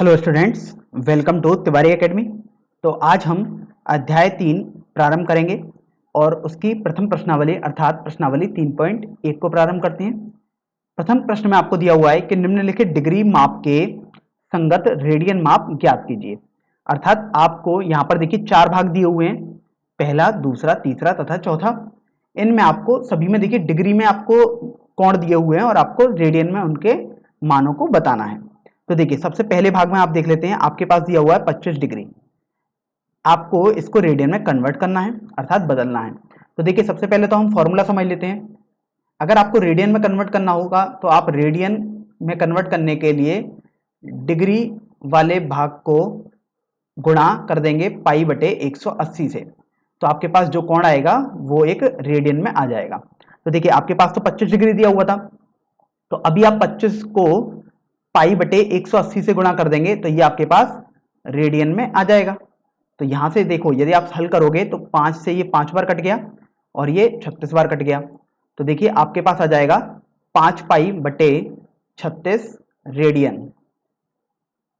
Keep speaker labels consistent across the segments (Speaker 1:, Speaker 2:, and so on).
Speaker 1: Hello students, welcome to Tiwari academy. तो आज हम अध्याय 3 प्रारंभ करेंगे और उसकी प्रथम प्रश्नावली अर्थात प्रश्नावली 3.1 को प्रारंभ करते हैं। प्रथम प्रश्न में आपको दिया हुआ है कि निम्नलिखित डिग्री माप के संगत रेडियन माप ज्ञात कीजिए। अर्थात आपको यहाँ पर देखिए 4 भाग दिए हुए हैं, पहला, दूसरा, तीसरा तथा चौथा। इनमें आपको सभी में देखिए डिग्री में आपको कोण दिए हुए हैं और आपको रेडियन में उनके मानों को बताना है। तो देखिए सबसे पहले भाग में आप देख लेते हैं, आपके पास दिया हुआ है 25 डिग्री। आपको इसको रेडियन में कन्वर्ट करना है अर्थात बदलना है। तो देखिए सबसे पहले तो हम फॉर्मूला समझ लेते हैं। अगर आपको रेडियन में कन्वर्ट करना होगा तो आप रेडियन में कन्वर्ट करने के लिए डिग्री वाले भाग को गुणा कर देंगे पाई बटे 180 से, तो आपके पास जो कोण आएगा वो एक रेडियन में आ जाएगा। तो देखिए आपके पास तो 25 डिग्री दिया हुआ था, तो अभी आप 25 को पाई बटे 180 से गुणा कर देंगे तो ये आपके पास रेडियन में आ जाएगा। तो यहां से देखो यदि आप हल करोगे तो 5 से ये 5 बार कट गया और ये 36 बार कट गया। तो देखिए आपके पास आ जाएगा 5 पाई बटे 36 रेडियन।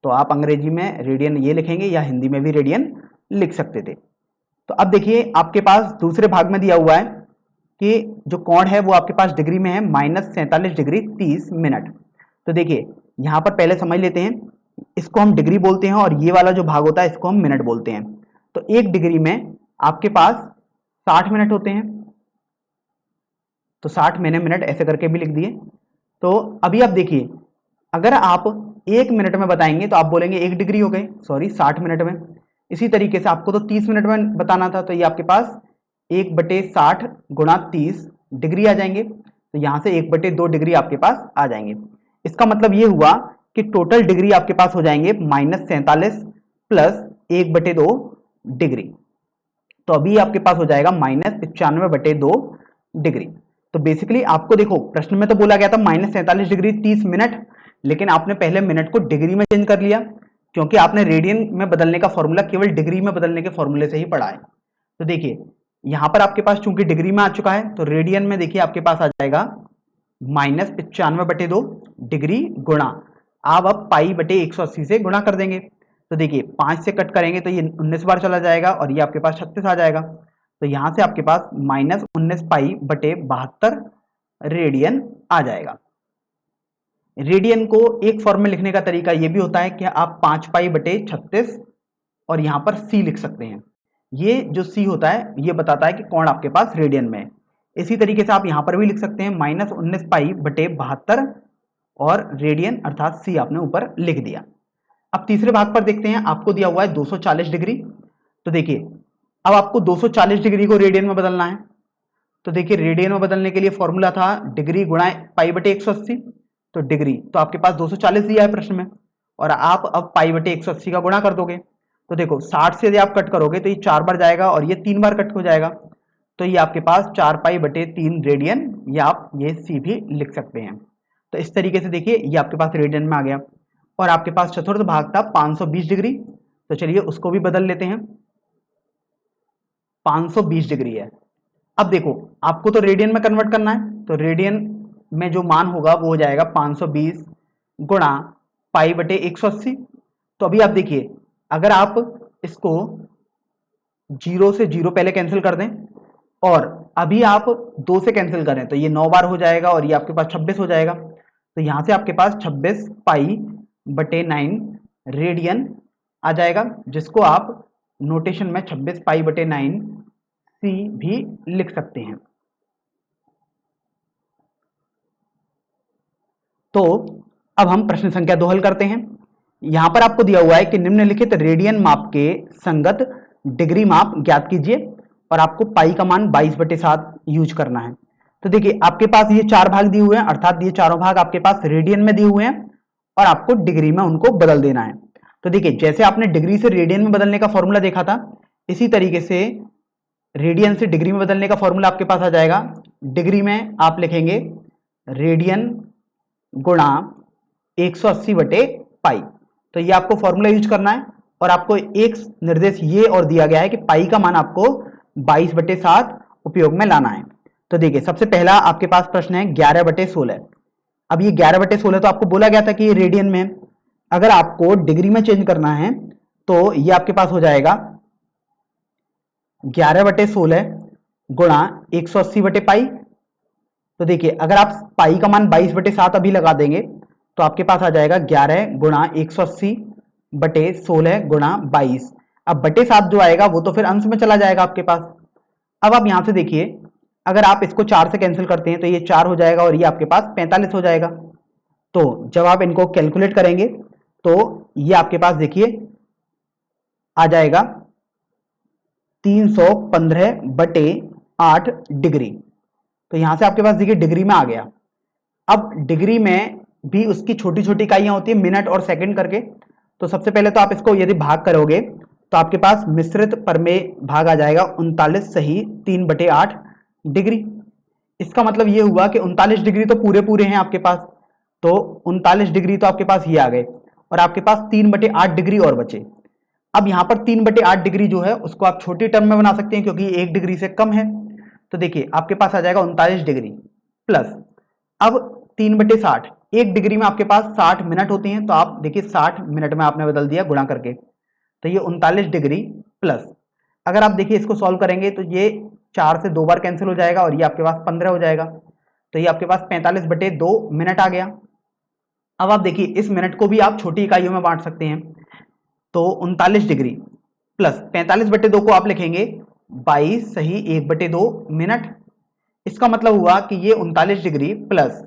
Speaker 1: तो आप अंग्रेजी में रेडियन ये लिखेंगे या हिंदी में भी रेडियन लिख सकते थे। तो अब देखिए आपके पास दूसरे भाग में दिया हुआ है कि जो कोण है वो आपके पास डिग्री में है -47 डिग्री 30 मिनट। तो देखिए यहां पर पहले समझ लेते हैं, इसको हम डिग्री बोलते हैं और ये वाला जो भाग होता है इसको हम मिनट बोलते हैं। तो एक डिग्री में आपके पास 60 मिनट होते हैं, तो 60 मैंने मिनट ऐसे करके भी लिख दिए। तो अभी आप देखिए अगर आप 1 मिनट में बताएंगे तो आप बोलेंगे 1 डिग्री हो गए, सॉरी 60 मिनट में। इसी तरीके से आपको तो 30 मिनट में बताना था, तो ये आपके पास 1/60 गुणा 30 डिग्री आ जाएंगे। तो यहां से 1/2 डिग्री आपके पास आ जाएंगे। इसका मतलब ये हुआ कि टोटल डिग्री आपके पास हो जाएंगे -47 प्लस 1/2 डिग्री। तो अभी आपके पास हो जाएगा -95/2 डिग्री। तो बेसिकली आपको देखो प्रश्न में तो बोला गया था -47 डिग्री 30 मिनट, लेकिन आपने पहले मिनट को डिग्री में चेंज कर लिया क्योंकि आपने रेडियन में बदलने का फॉर्मूला केवल डिग्री में बदलने के फॉर्मूले से ही पढ़ा है। तो देखिए यहां पर आपके पास चूंकि डिग्री में आ चुका है तो रेडियन में देखिए आपके पास आ जाएगा -95/2 डिग्री गुणा, आप अब पाई बटे 180 से गुणा कर देंगे। तो देखिए 5 से कट करेंगे तो ये 19 बार चला जाएगा और ये आपके पास 36 आ जाएगा। तो यहां से आपके पास -19 पाई बटे 72 रेडियन आ जाएगा। रेडियन को एक फॉर्म में लिखने का तरीका ये भी होता है कि आप 5 पाई बटे 36 और यहां पर सी लिख सकते हैं। ये जो सी होता है ये बताता है कि कोण आपके पास रेडियन में है। इसी तरीके से आप यहां पर भी लिख सकते हैं -19 पाई बटे 72 और रेडियन अर्थात सी आपने ऊपर लिख दिया। अब तीसरे भाग पर देखते हैं, आपको दिया हुआ है 240 डिग्री। तो देखिए अब आपको 240 डिग्री को रेडियन में बदलना है। तो देखिए रेडियन में बदलने के लिए फॉर्मूला था डिग्री गुणा पाई बटे 180। तो डिग्री तो आपके पास 240 दिया है प्रश्न में और आप अब पाई बटे 180 का गुणा कर दोगे। तो देखो 60 से यदि आप कट करोगे तो ये 4 बार जाएगा और ये 3 बार कट हो जाएगा। तो ये आपके पास 4 पाई बटे 3 रेडियन, या आप ये सी भी लिख सकते हैं। तो इस तरीके से देखिए ये आपके पास रेडियन में आ गया। और आपके पास चतुर्थ भाग था 520 डिग्री। तो चलिए उसको भी बदल लेते हैं, 520 डिग्री है। अब देखो आपको तो रेडियन में कन्वर्ट करना है, तो रेडियन में जो मान होगा वो हो जाएगा 520 गुणा पाई बटे 180। तो अभी आप देखिए अगर आप इसको 0 से 0 पहले कैंसिल कर दें और अभी आप 2 से कैंसिल करें तो ये 9 बार हो जाएगा और ये आपके पास 26 हो जाएगा। तो यहां से आपके पास 26 पाई बटे 9 रेडियन आ जाएगा, जिसको आप नोटेशन में 26 पाई बटे 9 सी भी लिख सकते हैं। तो अब हम प्रश्न संख्या 2 हल करते हैं। यहां पर आपको दिया हुआ है कि निम्नलिखित रेडियन माप के संगत डिग्री माप ज्ञात कीजिए और आपको पाई का मान 22/7 यूज करना है। तो देखिए आपके पास ये 4 भाग दिए हुए हैं अर्थात ये चारों भाग आपके पास रेडियन में दिए हुए हैं और आपको डिग्री में उनको बदल देना है। तो देखिए जैसे आपने डिग्री से रेडियन में बदलने का फॉर्मूला देखा था, इसी तरीके से रेडियन से डिग्री में बदलने का फॉर्मूला आपके पास आ जाएगा। डिग्री में आप लिखेंगे रेडियन गुणा 180 बटे पाई। तो ये आपको फॉर्मूला यूज करना है और आपको एक निर्देश ये और दिया गया है कि पाई का मान आपको 22/7 उपयोग में लाना है। तो देखिए सबसे पहला आपके पास प्रश्न है 11/16। अब ये 11/16 तो आपको बोला गया था कि ये रेडियन में है, अगर आपको डिग्री में चेंज करना है तो ये आपके पास हो जाएगा 11/16 गुणा 180/पाई। तो देखिए अगर आप पाई का मान 22/7 अभी लगा देंगे तो आपके पास आ जाएगा 11 गुणा 180/16 गुणा 22। अब बटे 7 जो आएगा वो तो फिर अंश में चला जाएगा आपके पास। अब आप यहां से देखिए, अगर आप इसको 4 से कैंसिल करते हैं तो ये 4 हो जाएगा और ये आपके पास 45 हो जाएगा। तो जब आप इनको कैलकुलेट करेंगे तो ये आपके पास देखिए आ जाएगा 315/8 डिग्री। तो यहां से आपके पास देखिए डिग्री में आ गया। अब डिग्री में भी उसकी छोटी छोटी इकाइयां होती है, मिनट और सेकंड करके। तो सबसे पहले तो आप इसको यदि भाग करोगे तो आपके पास मिश्रित परमेय भाग आ जाएगा 39 सही 3/8 डिग्री। इसका मतलब ये हुआ कि 39 डिग्री तो पूरे पूरे हैं आपके पास, तो 39 डिग्री तो आपके पास ये आ गए और आपके पास 3/8 डिग्री और बचे। अब यहां पर 3/8 डिग्री जो है उसको आप छोटी टर्म में बना सकते हैं क्योंकि 1 डिग्री से कम है। तो देखिए आपके पास आ जाएगा 39 डिग्री प्लस, अब 3/60, 1 डिग्री में आपके पास 60 मिनट होती हैं, तो आप देखिए 60 मिनट में आपने बदल दिया गुणा करके, तो ये 39 डिग्री प्लस, अगर आप देखिए इसको सॉल्व करेंगे तो ये 4 से 2 बार कैंसिल हो जाएगा और ये आपके पास 15 हो जाएगा। तो ये आपके पास 45/2 मिनट आ गया। अब आप देखिए इस मिनट को भी आप छोटी इकाइयों में बांट सकते हैं। तो 39 डिग्री प्लस 45/2 को आप लिखेंगे 22 सही 1/2 मिनट। इसका मतलब हुआ कि ये 39 degree plus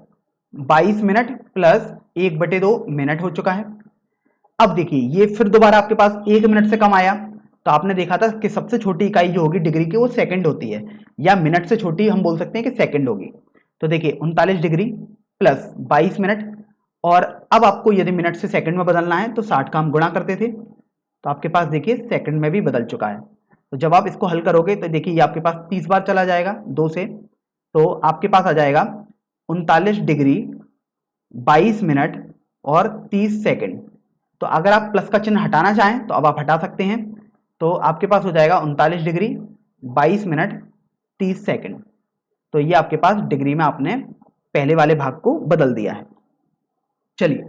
Speaker 1: 22 minute plus 1/2 minute हो चुका है। अब देखिए ये फिर दोबारा आपके पास 1 मिनट से कम आया। तो आपने देखा था कि सबसे छोटी इकाई जो होगी डिग्री की वो सेकंड होती है, या मिनट से छोटी हम बोल सकते हैं कि सेकंड होगी। तो देखिए 39 डिग्री प्लस 22 मिनट, और अब आपको यदि मिनट से सेकंड में बदलना है तो 60 का हम गुणा करते थे, तो आपके पास देखिए सेकंड में भी बदल चुका है। तो जब आप इसको हल करोगे तो देखिए ये आपके पास 30 बार चला जाएगा 2 से, तो आपके पास आ जाएगा 39 डिग्री 22 मिनट और 30 सेकंड। तो अगर आप प्लस का चिन्ह हटाना चाहें तो अब आप हटा सकते हैं। तो आपके पास हो जाएगा 39 डिग्री 22 मिनट 30 सेकंड। तो ये आपके पास डिग्री में आपने पहले वाले भाग को बदल दिया है। चलिए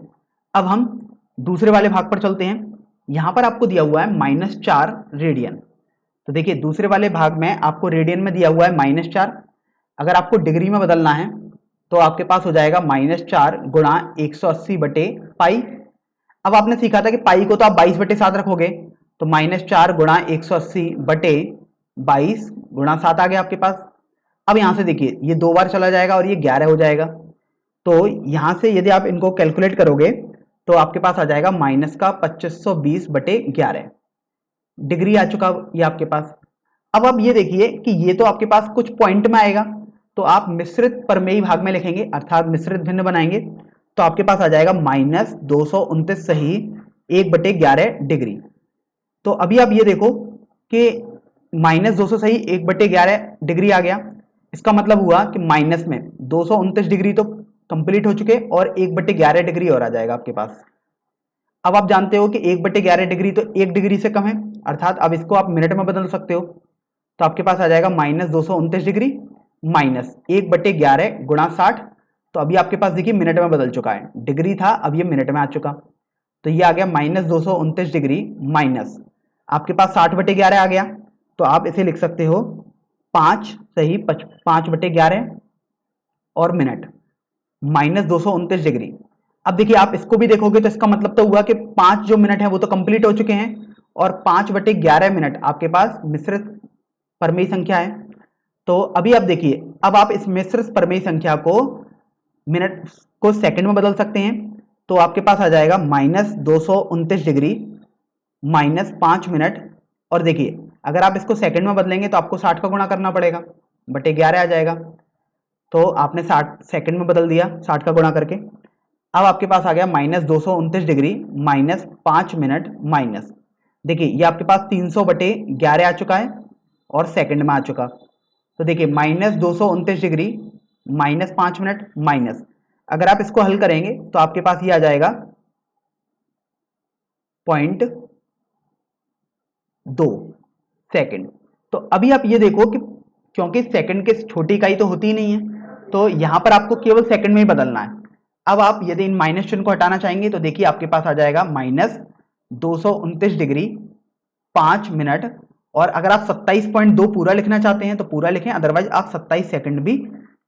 Speaker 1: अब हम दूसरे वाले भाग पर चलते हैं। यहां पर आपको दिया हुआ है -4 रेडियन। तो देखिए दूसरे वाले भाग में आपको रेडियन में दिया हुआ है -4, अगर आपको डिग्री में बदलना है तो आपके पास हो जाएगा -4 गुणा 180/पाई। अब आपने सीखा था कि पाई को तो आप 22/7 रखोगे, तो -4 गुणा 180/22 गुणा 7 आ गया आपके पास। अब यहां से देखिए ये 2 बार चला जाएगा और ये 11 हो जाएगा। तो यहां से यदि आप इनको कैलकुलेट करोगे तो आपके पास आ जाएगा माइनस का 2520/11 डिग्री आ चुका ये आपके पास। अब आप ये देखिए कि ये तो आपके पास कुछ पॉइंट में आएगा, तो आप मिश्रित परमेयी भाग में लिखेंगे अर्थात मिश्रित भिन्न बनाएंगे, तो आपके पास आ जाएगा -229 सही 1/11 डिग्री। तो अभी आप ये देखो कि -200 सही 1/11 डिग्री आ गया। इसका मतलब हुआ कि माइनस में 229 डिग्री तो कंप्लीट हो चुके और 1/11 डिग्री और आ जाएगा आपके पास। अब आप जानते हो कि 1/11 डिग्री तो 1 डिग्री से कम है, अर्थात अब इसको आप मिनट में बदल सकते हो। तो आपके पास आ जाएगा -229 डिग्री माइनस 1/11 गुणा 60। तो अभी आपके पास देखिए मिनट में बदल चुका है, डिग्री था अब ये मिनट में आ चुका। तो ये आ गया -229 डिग्री माइनस आपके पास 60/11 आ गया। तो आप इसे लिख सकते हो 5 सही 5/11 और मिनट -229 डिग्री। अब देखिए आप इसको भी देखोगे तो इसका मतलब तो हुआ कि 5 जो मिनट है वो तो कंप्लीट हो चुके हैं और 5/11 मिनट आपके पास मिश्रित परमेय संख्या है। तो अभी आप देखिए, अब आप इस मिश्रित परमेय संख्या को मिनट को सेकंड में बदल सकते हैं। तो आपके पास आ जाएगा -229 डिग्री माइनस 5 मिनट, और देखिए अगर आप इसको सेकंड में बदलेंगे तो आपको 60 का गुणा करना पड़ेगा, बटे 11 आ जाएगा। तो आपने 60 सेकंड में बदल दिया 60 का गुणा करके। अब आपके पास आ गया -229 डिग्री माइनस 5 मिनट माइनस, देखिए ये आपके पास 300/11 आ चुका है और सेकंड में आ चुका। तो देखिए -229 डिग्री माइनस 5 मिनट माइनस, अगर आप इसको हल करेंगे तो आपके पास ये आ जाएगा 0.2 सेकंड। तो अभी आप ये देखो कि क्योंकि सेकंड के छोटी इकाई तो होती ही नहीं है, तो यहां पर आपको केवल सेकंड में ही बदलना है। अब आप यदि इन माइनस चिन्ह को हटाना चाहेंगे तो देखिए आपके पास आ जाएगा -229 डिग्री 5 मिनट। और अगर आप 27.2 पूरा लिखना चाहते हैं तो पूरा लिखें, अदरवाइज आप 27 सेकंड भी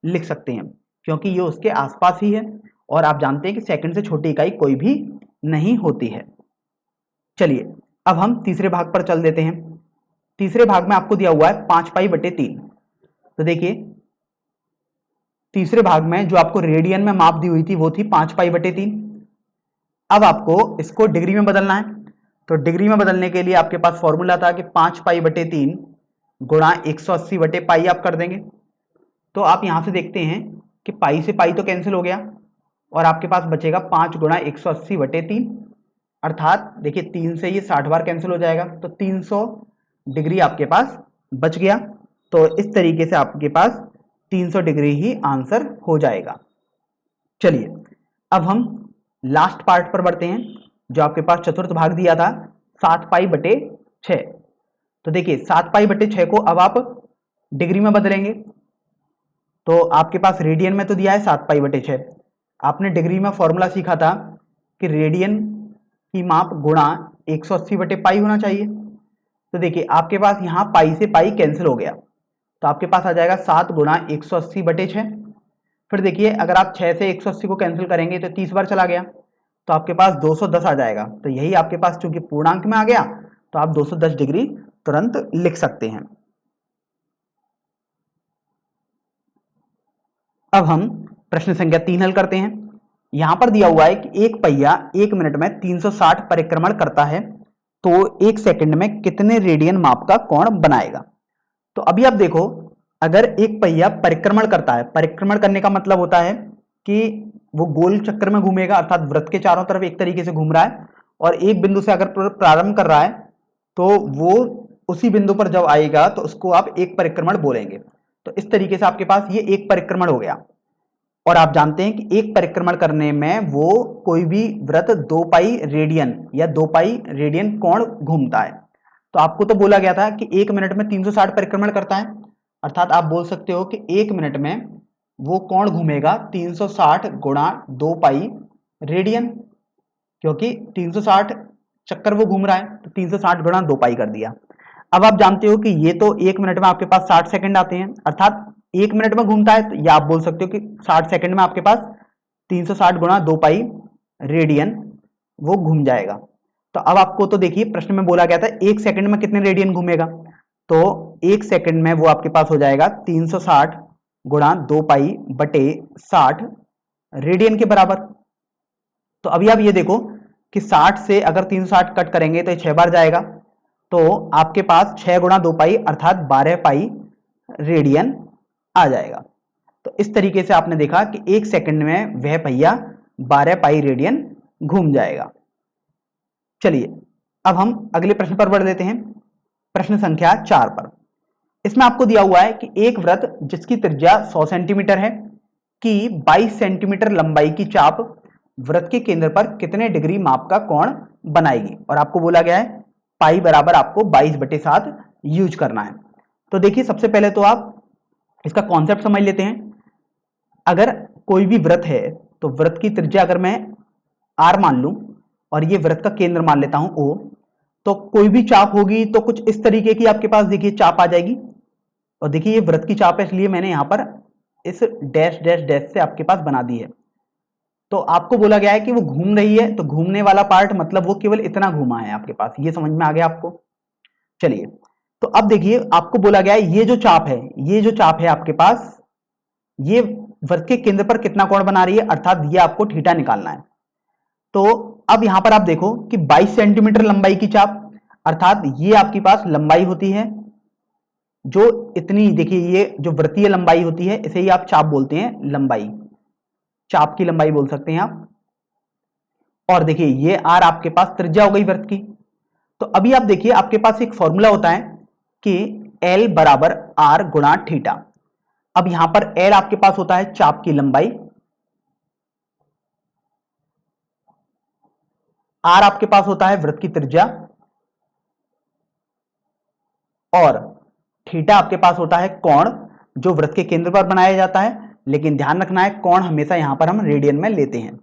Speaker 1: लिख सकते हैं, क्योंकि ये उसके आसपास ही है और आप जानते हैं कि सेकंड से छोटी इकाई कोई भी नहीं होती है। चलिए अब हम तीसरे भाग पर चल देते हैं। तीसरे भाग में आपको दिया हुआ है 5π/3। तो देखिए तीसरे भाग में जो आपको रेडियन में माप दी हुई थी वो थी 5π/3। अब आपको इसको डिग्री में बदलना है, तो डिग्री में बदलने के लिए आपके पास फॉर्मूला था कि 5π/3 गुणा 180/π आप कर देंगे। तो आप यहां से देखते हैं कि पाई से पाई तो कैंसिल हो गया और आपके पास बचेगा 5 गुणा 180/3, अर्थात देखिए 3 से ये 60 बार कैंसिल हो जाएगा, तो 300 डिग्री आपके पास बच गया। तो इस तरीके से आपके पास 300 डिग्री ही आंसर हो जाएगा। चलिए अब हम लास्ट पार्ट पर बढ़ते हैं, जो आपके पास चतुर्थ भाग दिया था 7π/6। तो देखिए 7π/6 को अब आप डिग्री में बदलेंगे, तो आपके पास रेडियन में तो दिया है 7π/6। आपने डिग्री में फॉर्मूला सीखा था कि रेडियन की माप गुणा 180/π होना चाहिए। तो देखिए आपके पास यहाँ पाई से पाई कैंसिल हो गया, तो आपके पास आ जाएगा 7 गुणा 180/6। फिर देखिए अगर आप 6 से 180 को कैंसिल करेंगे तो 30 बार चला गया, तो आपके पास 210 आ जाएगा। तो यही आपके पास चूंकि पूर्णांक में आ गया तो आप 210 डिग्री तुरंत लिख सकते हैं। अब हम प्रश्न संख्या 3 हल करते हैं। यहां पर दिया हुआ है कि एक पहिया 1 मिनट में 360 परिक्रमण करता है, तो 1 सेकंड में कितने रेडियन माप का कोण बनाएगा। तो अभी आप देखो, अगर एक पहिया परिक्रमण करता है, परिक्रमण करने का मतलब होता है कि वो गोल चक्कर में घूमेगा, अर्थात वृत्त के चारों तरफ एक तरीके से घूम रहा है, और एक बिंदु से अगर प्रारंभ कर रहा है तो वो उसी बिंदु पर जब आएगा तो उसको आप एक परिक्रमण बोलेंगे। तो इस तरीके से आपके पास ये एक परिक्रमण हो गया। और आप जानते हैं कि एक परिक्रमण करने में वो कोई भी वृत्त 2π रेडियन या 2π रेडियन कोण घूमता है। तो आपको तो बोला गया था कि 1 मिनट में 360 परिक्रमण करता है, अर्थात आप बोल सकते हो कि 1 मिनट में वो कोण घूमेगा 360 गुणा 2π रेडियन, क्योंकि 360 चक्कर वो घूम रहा है, तो 360 गुणा 2π कर दिया। अब आप जानते हो कि ये तो 1 मिनट में आपके पास 60 सेकंड आते हैं, अर्थात 1 मिनट में घूमता है, तो या आप बोल सकते हो कि 60 सेकंड में आपके पास 360 गुणा 2π रेडियन वो घूम जाएगा। तो अब आपको तो देखिए प्रश्न में बोला गया था 1 सेकंड में कितने रेडियन घूमेगा, तो 1 सेकंड में वो आपके पास हो जाएगा 360 गुणा 2π/60 रेडियन के बराबर। तो अभी आप ये देखो कि 60 से अगर 360 कट करेंगे तो 6 बार जाएगा, तो आपके पास 6 गुणा 2π अर्थात 12π रेडियन आ जाएगा। तो इस तरीके से आपने देखा कि 1 सेकंड में वह पहिया 12π रेडियन घूम जाएगा। चलिए अब हम अगले प्रश्न पर बढ़ लेते हैं, प्रश्न संख्या 4 पर। इसमें आपको दिया हुआ है कि एक वृत्त जिसकी त्रिज्या 100 सेंटीमीटर है कि 22 सेंटीमीटर लंबाई की चाप वृत्त के केंद्र पर कितने डिग्री माप का कोण बनाएगी, और आपको बोला गया है पाई बराबर आपको 22/7 यूज करना है। तो देखिए सबसे पहले तो आप इसका कॉन्सेप्ट समझ लेते हैं। अगर कोई भी वृत्त है तो वृत्त की त्रिज्या अगर मैं r मान लूं और ये वृत्त का केंद्र मान लेता हूं O, तो कोई भी चाप होगी तो कुछ इस तरीके की आपके पास देखिए चाप आ जाएगी। और देखिए ये वृत्त की चाप है, इसलिए मैंने यहां पर इस डैश डैश डैश से आपके पास बना दी है। तो आपको बोला गया है कि वो घूम रही है, तो घूमने वाला पार्ट मतलब वो केवल इतना घूमा है आपके पास, ये समझ में आ गया आपको। चलिए तो अब देखिए आपको बोला गया है ये जो चाप है, ये जो चाप है आपके पास, ये वृत्त के केंद्र पर कितना कोण बना रही है, अर्थात ये आपको थीटा निकालना है। तो अब यहां पर आप देखो कि 22 सेंटीमीटर लंबाई की चाप, अर्थात ये आपके पास लंबाई होती है जो इतनी, देखिए ये जो वृत्तीय लंबाई होती है इसे ही आप चाप बोलते हैं, लंबाई, चाप की लंबाई बोल सकते हैं आप। और देखिए ये आर आपके पास त्रिज्या हो गई वृत्त की। तो अभी आप देखिए आपके पास एक फॉर्मूला होता है कि एल बराबर आर गुणा थीटा। अब यहां पर एल आपके पास होता है चाप की लंबाई, आर आपके पास होता है वृत्त की त्रिज्या, और थीटा आपके पास होता है कोण जो वृत्त के केंद्र पर बनाया जाता है, लेकिन ध्यान रखना है कोण हमेशा यहाँ पर हम रेडियन में लेते हैं।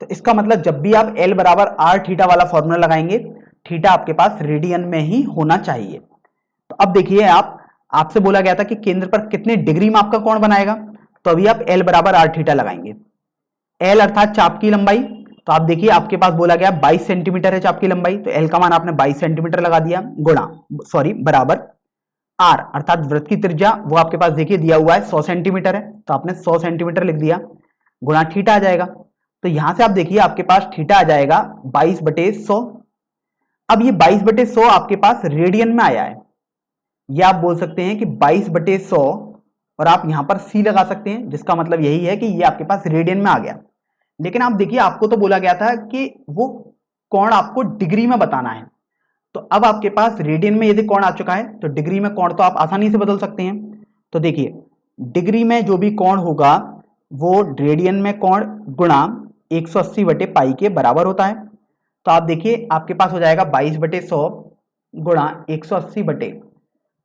Speaker 1: तो इसका मतलब जब भी आप L बराबर आर थीटा वाला फॉर्मूला लगाएंगे, थीटा आपके पास रेडियन में ही होना चाहिए। तो अब देखिए, आपसे बोला गया था कि केंद्र पर कितने डिग्री में आपका कोण बनाएगा, तो अभी आप L बराबर आर थीटा लगाएंगे। L अर्थात चाप की लंबाई, तो आप देखिए आपके पास बोला गया 22 सेंटीमीटर है चाप की लंबाई, तो L का मान आपने 22 सेंटीमीटर लगा दिया, बराबर R अर्थात वृत्त की त्रिज्या, वो आपके पास देखिए दिया हुआ है 100 सेंटीमीटर है, तो आपने 100 सेंटीमीटर लिख दिया, गुणा थीटा आ जाएगा। तो यहां से आप देखिए आपके पास थीटा आ जाएगा 22/100। अब ये 22/100 आपके पास रेडियन में आया है, या आप बोल सकते हैं कि 22/100 और आप यहां पर C लगा सकते हैं, जिसका मतलब यही है कि ये आपके पास रेडियन में आ गया। लेकिन आप देखिए आपको तो बोला गया था कि वो कोण आपको डिग्री में बताना है, तो अब आपके पास रेडियन में यदि कोण आ चुका है तो डिग्री में कोण तो आप आसानी से बदल सकते हैं। तो देखिए डिग्री में जो भी कोण होगा वो रेडियन में कोण गुणा 180/पाई के बराबर होता है। तो आप देखिए आपके पास हो जाएगा 22/100 गुणा 180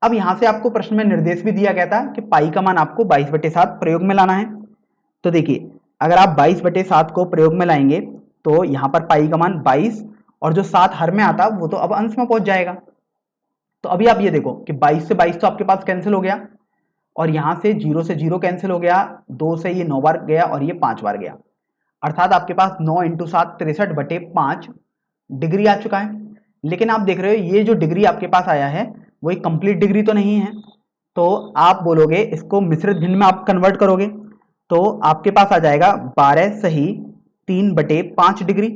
Speaker 1: अब यहां से आपको प्रश्न में निर्देश भी दिया गया था कि पाई का मान आपको 22/7 प्रयोग में लाना है। तो देखिए अगर आप 22/7 को प्रयोग में लाएंगे तो यहां पर पाई का मान 22 और जो 7 हर में आता वो तो अब अंश में पहुंच जाएगा। तो अभी आप ये देखो कि 22 से 22 तो आपके पास कैंसिल हो गया, और यहां से 0 से 0 कैंसिल हो गया, 2 से ये 9 बार गया और ये 5 बार गया, अर्थात आपके पास 9 × 7 63/5 डिग्री आ चुका है। लेकिन आप देख रहे हो ये जो डिग्री आपके पास आया है वो एक कंप्लीट डिग्री तो नहीं है, तो आप बोलोगे इसको मिश्रित भिन्न में आप कन्वर्ट करोगे तो आपके पास आ जाएगा 12 सही 3/5 डिग्री,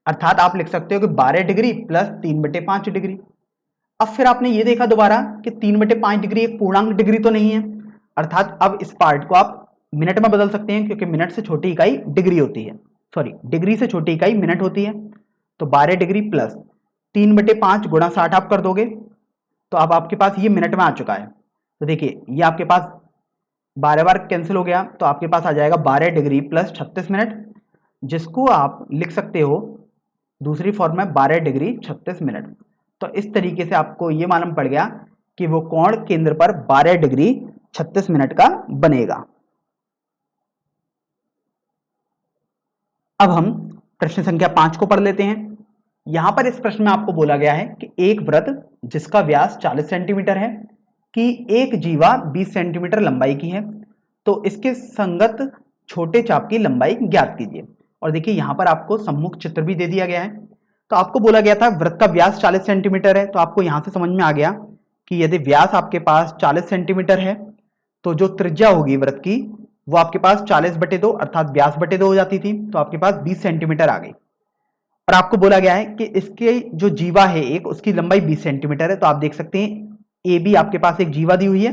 Speaker 1: अर्थात आप लिख सकते हो कि 12 डिग्री प्लस 3/5 डिग्री। अब फिर आपने ये देखा दोबारा कि 3/5 डिग्री एक पूर्णांक डिग्री तो नहीं है, अर्थात अब इस पार्ट को आप मिनट में बदल सकते हैं, क्योंकि मिनट से छोटी इकाई डिग्री होती है, डिग्री से छोटी इकाई मिनट होती है। तो 12 डिग्री प्लस 3/5 गुणा 60 आप कर दोगे तो अब आपके पास ये मिनट में आ चुका है। तो देखिए ये आपके पास 12 बार कैंसिल हो गया, तो आपके पास आ जाएगा 12 डिग्री प्लस 36 मिनट, जिसको आप लिख सकते हो दूसरी फॉर्म में 12 डिग्री 36 मिनट। तो इस तरीके से आपको ये मालूम पड़ गया कि वो कोण केंद्र पर 12 डिग्री 36 मिनट का बनेगा। अब हम प्रश्न संख्या 5 को पढ़ लेते हैं। यहां पर इस प्रश्न में आपको बोला गया है कि एक वृत्त जिसका व्यास 40 सेंटीमीटर है कि एक जीवा 20 सेंटीमीटर लंबाई की है, तो इसके संगत छोटे चाप की लंबाई ज्ञात कीजिए। और देखिए यहां पर आपको सम्मुख चित्र भी दे दिया गया है। तो आपको बोला गया था वृत्त का व्यास 40 सेंटीमीटर है, तो आपको यहां से समझ में आ गया कि यदि व्यास आपके पास 40 सेंटीमीटर है तो जो त्रिज्या होगी वृत्त की वो आपके पास 40/2 अर्थात व्यास बटे 2 हो जाती थी, तो आपके पास 20 सेंटीमीटर आ गई। और आपको बोला गया है कि इसके जो जीवा है एक, उसकी लंबाई 20 सेंटीमीटर है, तो आप देख सकते हैं ए बी आपके पास एक जीवा दी हुई है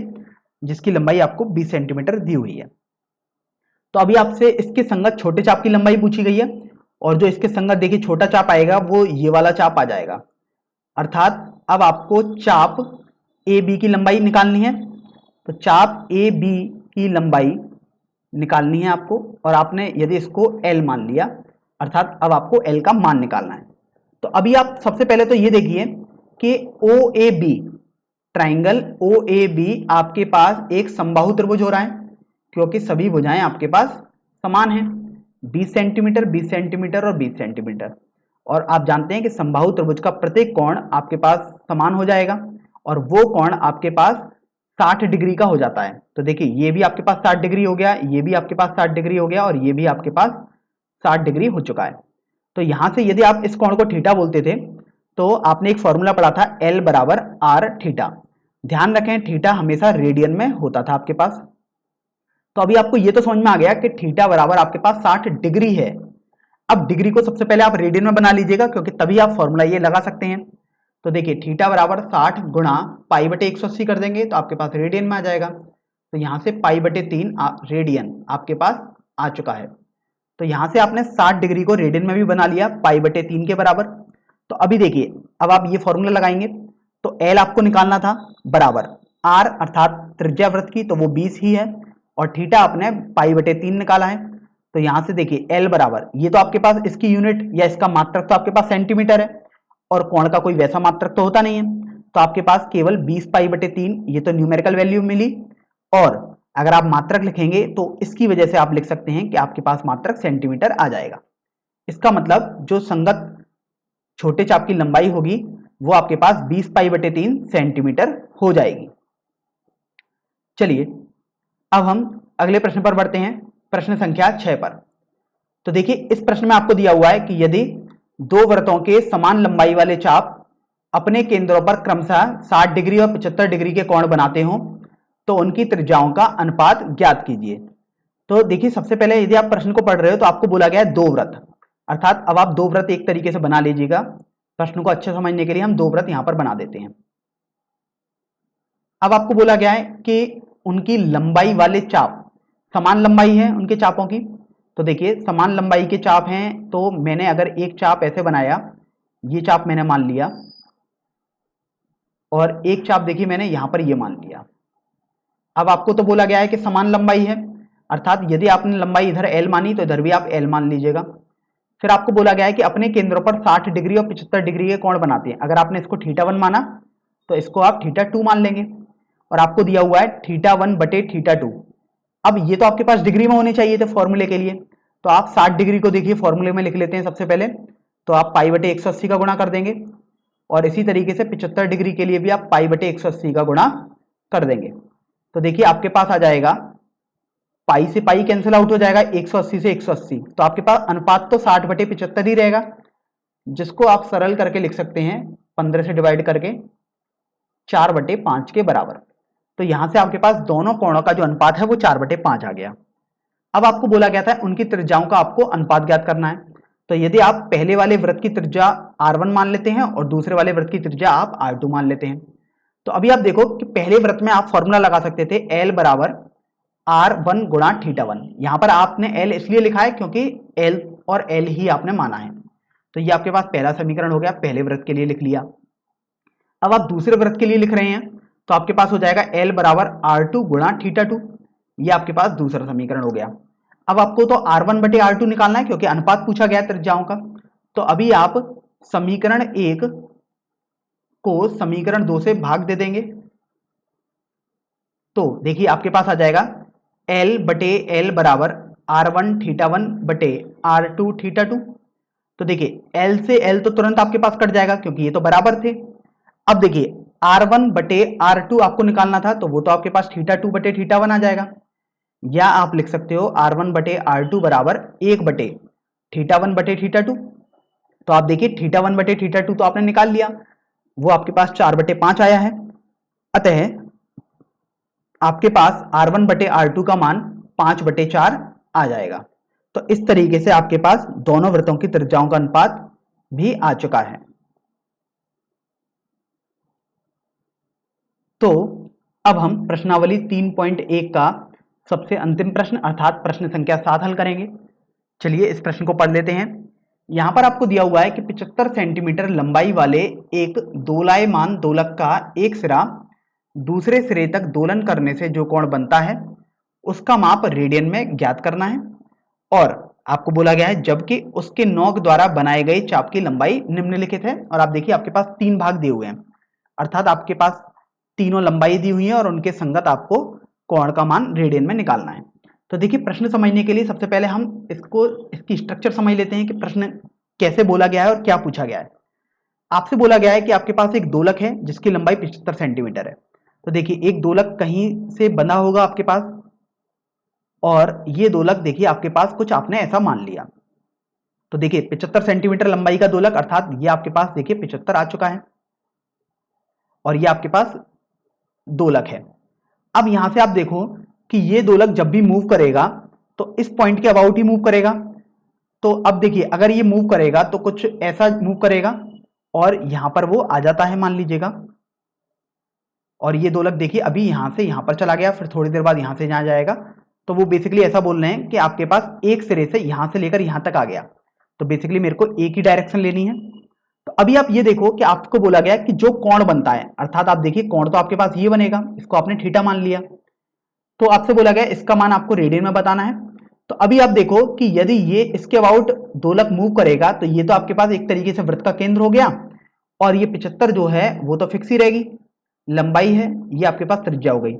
Speaker 1: जिसकी लंबाई आपको 20 सेंटीमीटर दी हुई है। तो अभी आपसे इसके संगत छोटे चाप की लंबाई पूछी गई है, और जो इसके संगत देखिए छोटा चाप आएगा वो ये वाला चाप आ जाएगा, अर्थात अब आपको चाप ए बी की लंबाई निकालनी है। तो चाप ए बी की लंबाई निकालनी है आपको, और आपने यदि इसको L मान लिया, अर्थात अब आपको L का मान निकालना है। तो अभी आप सबसे पहले तो ये देखिए कि OAB ट्राइंगल OAB आपके पास एक समबाहु त्रिभुज हो रहा है, क्योंकि सभी भुजाएं आपके पास समान हैं, 20 सेंटीमीटर 20 सेंटीमीटर और 20 सेंटीमीटर। और आप जानते हैं कि समबाहु त्रिभुज का प्रत्येक कोण आपके पास समान हो जाएगा, और वो कोण आपके पास 60 डिग्री का हो जाता है। तो देखिए ये भी आपके पास 60 डिग्री हो गया, ये भी आपके पास 60 डिग्री हो गया, और ये भी आपके पास 60 डिग्री हो चुका है। तो यहां से यदि आप इस कोण को थीटा बोलते थे तो आपने एक फॉर्मूला पढ़ा था L बराबर आर थीटा। ध्यान रखें थीटा हमेशा रेडियन में होता था आपके पास। तो अभी आपको ये तो समझ में आ गया कि थीटा बराबर आपके पास 60 डिग्री है। अब डिग्री को सबसे पहले आप रेडियन में बना लीजिएगा, क्योंकि तभी आप फॉर्मूला ये लगा सकते हैं। तो देखिए थीटा बराबर 60 गुणा पाई/180 कर देंगे तो आपके पास रेडियन में आ जाएगा। तो यहां से पाई/3 रेडियन आपके पास आ चुका है। तो यहां से आपने 60 डिग्री को रेडियन में भी बना लिया पाई/3 के बराबर। तो अभी देखिए अब आप ये फॉर्मूला लगाएंगे तो L आपको निकालना था बराबर R अर्थात त्रिज्या वृत्त की, तो वो 20 ही है, और थीटा आपने पाई/3 निकाला है। तो यहां से देखिए L बराबर, ये तो आपके पास इसकी यूनिट या इसका मात्रक तो आपके पास सेंटीमीटर है, और कोण का कोई वैसा मात्रक तो होता नहीं है, तो आपके पास केवल 20 पाई/3 ये तो न्यूमेरिकल वैल्यू मिली, और अगर आप मात्रक लिखेंगे तो इसकी वजह से आप लिख सकते हैं कि आपके पास मात्रक सेंटीमीटर आ जाएगा। इसका मतलब जो संगत छोटे चाप की लंबाई होगी वो आपके पास 20π/3 सेंटीमीटर हो जाएगी। चलिए अब हम अगले प्रश्न पर बढ़ते हैं, प्रश्न संख्या 6 पर। तो देखिए इस प्रश्न में आपको दिया हुआ है कि यदि दो वृत्तों के समान लंबाई वाले चाप अपने केंद्रों पर क्रमशः 60 डिग्री और 75 डिग्री के कोण बनाते हों तो उनकी त्रिज्याओं का अनुपात ज्ञात कीजिए। तो देखिए सबसे पहले यदि आप प्रश्न को पढ़ रहे हो तो आपको बोला गया है दो वृत्त, अर्थात अब आप दो वृत्त एक तरीके से बना लीजिएगा। प्रश्न को अच्छे समझने के लिए हम दो वृत्त यहां पर बना देते हैं। अब आपको बोला गया है कि उनकी लंबाई वाले चाप, समान लंबाई है उनके चापों की। तो देखिए समान लंबाई के चाप हैं तो मैंने अगर एक चाप ऐसे बनाया, ये चाप मैंने मान लिया, और एक चाप देखिए मैंने यहां पर ये मान लिया। अब आपको तो बोला गया है कि समान लंबाई है, अर्थात यदि आपने लंबाई इधर एल मानी तो इधर भी आप एल मान लीजिएगा। फिर आपको बोला गया है कि अपने केंद्रों पर 60 डिग्री और 75 डिग्री के कोण बनाते हैं। अगर आपने इसको θ1 माना तो इसको आप θ2 मान लेंगे, और आपको दिया हुआ है θ1/θ2। अब ये तो आपके पास डिग्री में होने चाहिए थे फॉर्मूले के लिए, तो आप 60 डिग्री को देखिए फॉर्मूले में लिख लेते हैं सबसे पहले। तो आप π/180 का गुणा कर देंगे, और इसी तरीके से 75 डिग्री के लिए भी आप π/180 का गुणा कर देंगे। तो देखिए आपके पास आ जाएगा, पाई से पाई कैंसिल आउट हो जाएगा, 180 से 180, तो आपके पास अनुपात तो 60/75 ही रहेगा, जिसको आप सरल करके लिख सकते हैं 15 से डिवाइड करके 4/5 के बराबर। तो यहां से आपके पास दोनों कोणों का जो अनुपात है वो 4/5 आ गया। अब आपको बोला गया था उनकी त्रिज्याओं का आपको अनुपात ज्ञात करना है। तो यदि आप पहले वाले वृत्त की त्रिज्या R1 मान लेते हैं और दूसरे वाले वृत्त की त्रिज्या आप R2 मान लेते हैं, तो अभी आप देखो कि पहले वृत्त में आप फॉर्मूला लगा सकते थे L बराबर R1 गुणा θ1। यहां पर आपने L इसलिए लिखा है क्योंकि L और L ही आपने माना है। तो ये आपके पास पहला समीकरण हो गया, पहले वृत्त के लिए लिख लिया। अब आप दूसरे वृत्त के लिए लिख रहे हैं तो आपके पास हो जाएगा L बराबर R2 गुणा θ2। ये आपके पास दूसरा समीकरण हो गया। अब आपको तो R1/R2 निकालना है क्योंकि अनुपात पूछा गया त्रिज्याओं का। तो अभी आप समीकरण 1 को समीकरण 2 से भाग दे देंगे। तो देखिए आपके पास आ जाएगा L/L बराबर R1 θ1/R2 θ2। तो देखिए L से L तो तुरंत आपके पास कट जाएगा क्योंकि ये तो बराबर थे। अब देखिए R1/R2 आपको निकालना था, तो वो तो आपके पास θ2/θ1 आ जाएगा, या आप लिख सकते हो R1/R2 बराबर 1/θ1/θ2। तो आप देखिए θ1/θ2 तो आपने निकाल लिया, वो आपके पास 4/5 आया है। अतः आपके पास R1/R2 का मान 5/4 आ जाएगा। तो इस तरीके से आपके पास दोनों वृत्तों की त्रिज्याओं का अनुपात भी आ चुका है। तो अब हम प्रश्नावली 3.1 का सबसे अंतिम प्रश्न अर्थात प्रश्न संख्या 7 हल करेंगे। चलिए इस प्रश्न को पढ़ लेते हैं। यहां पर आपको दिया हुआ है कि 75 सेंटीमीटर लंबाई वाले एक दोलायमान दोलक का एक सिरा दूसरे सिरे तक दोलन करने से जो कोण बनता है उसका माप रेडियन में ज्ञात करना है, और आपको बोला गया है जबकि उसके नोक द्वारा बनाए गए चाप की लंबाई निम्नलिखित है। और आप देखिए आपके पास 3 भाग दिए हुए हैं, अर्थात आपके पास तीनों लंबाई दी हुई है और उनके संगत आपको कोण का मान रेडियन में निकालना है। तो देखिए प्रश्न समझने के लिए सबसे पहले हम इसकी स्ट्रक्चर समझ लेते हैं कि प्रश्न कैसे बोला गया है और क्या पूछा गया है। आपसे बोला गया है कि आपके पास एक दोलक है जिसकी लंबाई 75 सेंटीमीटर है। तो देखिए एक दोलक कहीं से बंधा होगा आपके पास, और ये दोलक देखिए आपके पास कुछ आपने ऐसा मान लिया। तो देखिए 75 सेंटीमीटर लंबाई का दोलक, अर्थात ये आपके पास देखिए 75 आ चुका है, और ये आपके पास दोलक है। अब यहां से आप देखो कि ये दोलक जब भी मूव करेगा तो इस पॉइंट के अबाउट ही मूव करेगा। तो अब देखिए अगर ये मूव करेगा तो कुछ ऐसा मूव करेगा, और यहां पर वो आ जाता है मान लीजिएगा, और ये दोलक देखिए अभी यहां से यहां पर चला गया, फिर थोड़ी देर बाद यहां से यहां जाएगा। तो वो बेसिकली ऐसा बोल रहे हैं कि आपके पास एक सिरे से यहां से लेकर यहां तक आ गया, तो बेसिकली मेरे को एक ही डायरेक्शन लेनी है। तो अभी आप ये देखो कि आपको बोला गया कि जो कोण बनता है, अर्थात आप देखिए कोण तो आपके पास ये बनेगा, इसको आपने थीटा मान लिया, तो आपसे बोला गया इसका मान आपको रेडियन में बताना है। तो अभी आप देखो कि यदि ये इसके अबाउट दोलक मूव करेगा तो ये तो आपके पास एक तरीके से वृत्त का केंद्र हो गया, और ये 75 जो है वो तो फिक्स ही रहेगी, लंबाई है, ये आपके पास त्रिज्या हो गई।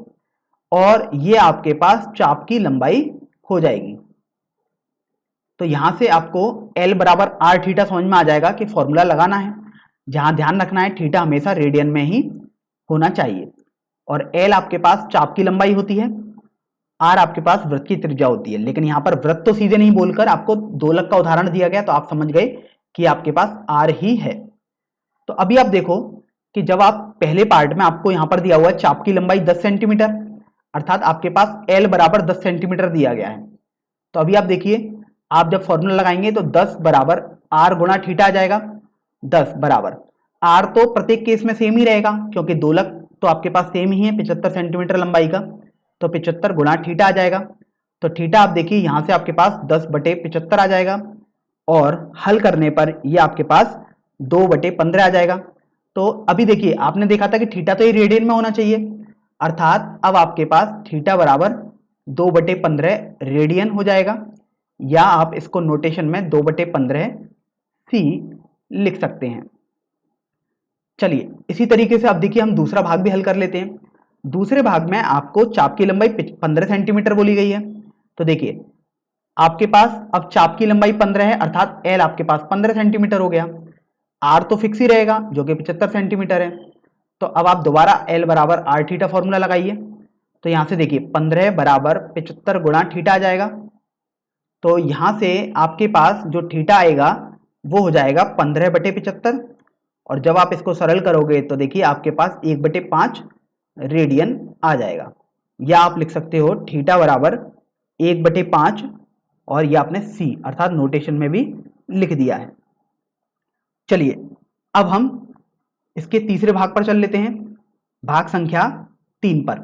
Speaker 1: और ये आपके पास चाप की लंबाई हो जाएगी। तो यहां से आपको L बराबर आर थीटा समझ में आ जाएगा कि फॉर्मूला लगाना है। जहां ध्यान रखना है थीटा हमेशा रेडियन में ही होना चाहिए, और L आपके पास चाप की लंबाई होती है, R आपके पास वृत्त की त्रिज्या होती है। लेकिन यहाँ पर वृत्त तो सीधे नहीं बोलकर आपको दोलक का उदाहरण दिया गया, तो आप समझ गए कि आपके पास R ही है। तो अभी आप देखो कि जब आप पहले पार्ट में आपको यहाँ पर दिया हुआ है चाप की लंबाई 10 सेंटीमीटर, अर्थात आपके पास L बराबर 10 सेंटीमीटर दिया गया है। तो अभी आप देखिए, आप जब फॉर्मूला लगाएंगे तो 10 बराबर R गुणा थीटा आ जाएगा। 10 बराबर R तो प्रत्येक केस में सेम ही रहेगा, क्योंकि दोलक तो आपके पास सेम ही है 75 सेंटीमीटर लंबाई का, तो 75 गुणा थीटा आ जाएगा। तो थीटा आप देखिए यहां से आपके पास 10/75 आ जाएगा, और हल करने पर ये आपके पास 2/15 आ जाएगा। तो अभी देखिए, आपने देखा था कि थीटा तो ये रेडियन में होना चाहिए, अर्थात अब आपके पास थीटा बराबर 2/15 रेडियन हो जाएगा, या आप इसको नोटेशन में 2/15 सी लिख सकते हैं। चलिए इसी तरीके से अब देखिए हम दूसरा भाग भी हल कर लेते हैं। दूसरे भाग में आपको चाप की लंबाई 15 सेंटीमीटर बोली गई है। तो देखिए आपके पास अब चाप की लंबाई 15 है, अर्थात L आपके पास 15 सेंटीमीटर हो गया। R तो फिक्स ही रहेगा जो कि 75 सेंटीमीटर है। तो अब आप दोबारा L बराबर आर थीटा फॉर्मूला लगाइए। तो यहां से देखिए 15 बराबर 75 गुणा थीटा आ जाएगा। तो यहां से आपके पास जो थीटा आएगा वो हो जाएगा 15/75, और जब आप इसको सरल करोगे तो देखिए आपके पास 1/5 रेडियन आ जाएगा। या आप लिख सकते हो थीटा बराबर 1/5, और ये आपने सी अर्थात नोटेशन में भी लिख दिया है। चलिए अब हम इसके तीसरे भाग पर चल लेते हैं, भाग संख्या 3 पर।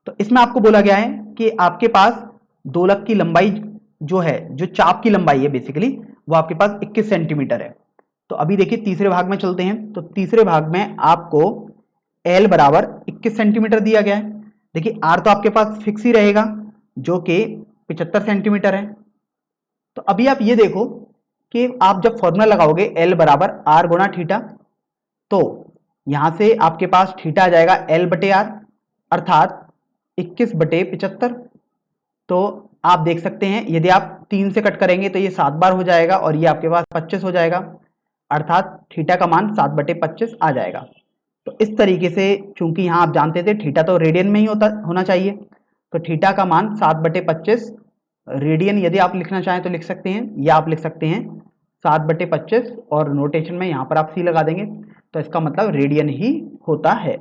Speaker 1: तो इसमें आपको बोला गया है कि आपके पास दोलक की लंबाई जो है, जो चाप की लंबाई है बेसिकली, वो आपके पास 21 सेंटीमीटर है। तो अभी देखिए तीसरे भाग में चलते हैं। तो तीसरे भाग में आपको L बराबर 21 सेंटीमीटर दिया गया है। देखिए R तो आपके पास फिक्स ही रहेगा जो कि 75 सेंटीमीटर है। तो अभी आप ये देखो कि आप जब फॉर्मूला लगाओगे L बराबर R गुणा थीटा, तो यहां से आपके पास थीटा आ जाएगा L/R, अर्थात 21/75। तो आप देख सकते हैं यदि आप 3 से कट करेंगे तो ये 7 बार हो जाएगा, और ये आपके पास 25 हो जाएगा, अर्थात थीटा का मान 7/25 आ जाएगा। तो इस तरीके से, चूंकि यहाँ आप जानते थे थीटा तो रेडियन में ही होना चाहिए, तो थीटा का मान 7/25 रेडियन यदि आप लिखना चाहें तो लिख सकते हैं, या आप लिख सकते हैं 7/25, और नोटेशन में यहाँ पर आप सी लगा देंगे, तो इसका मतलब रेडियन ही होता है।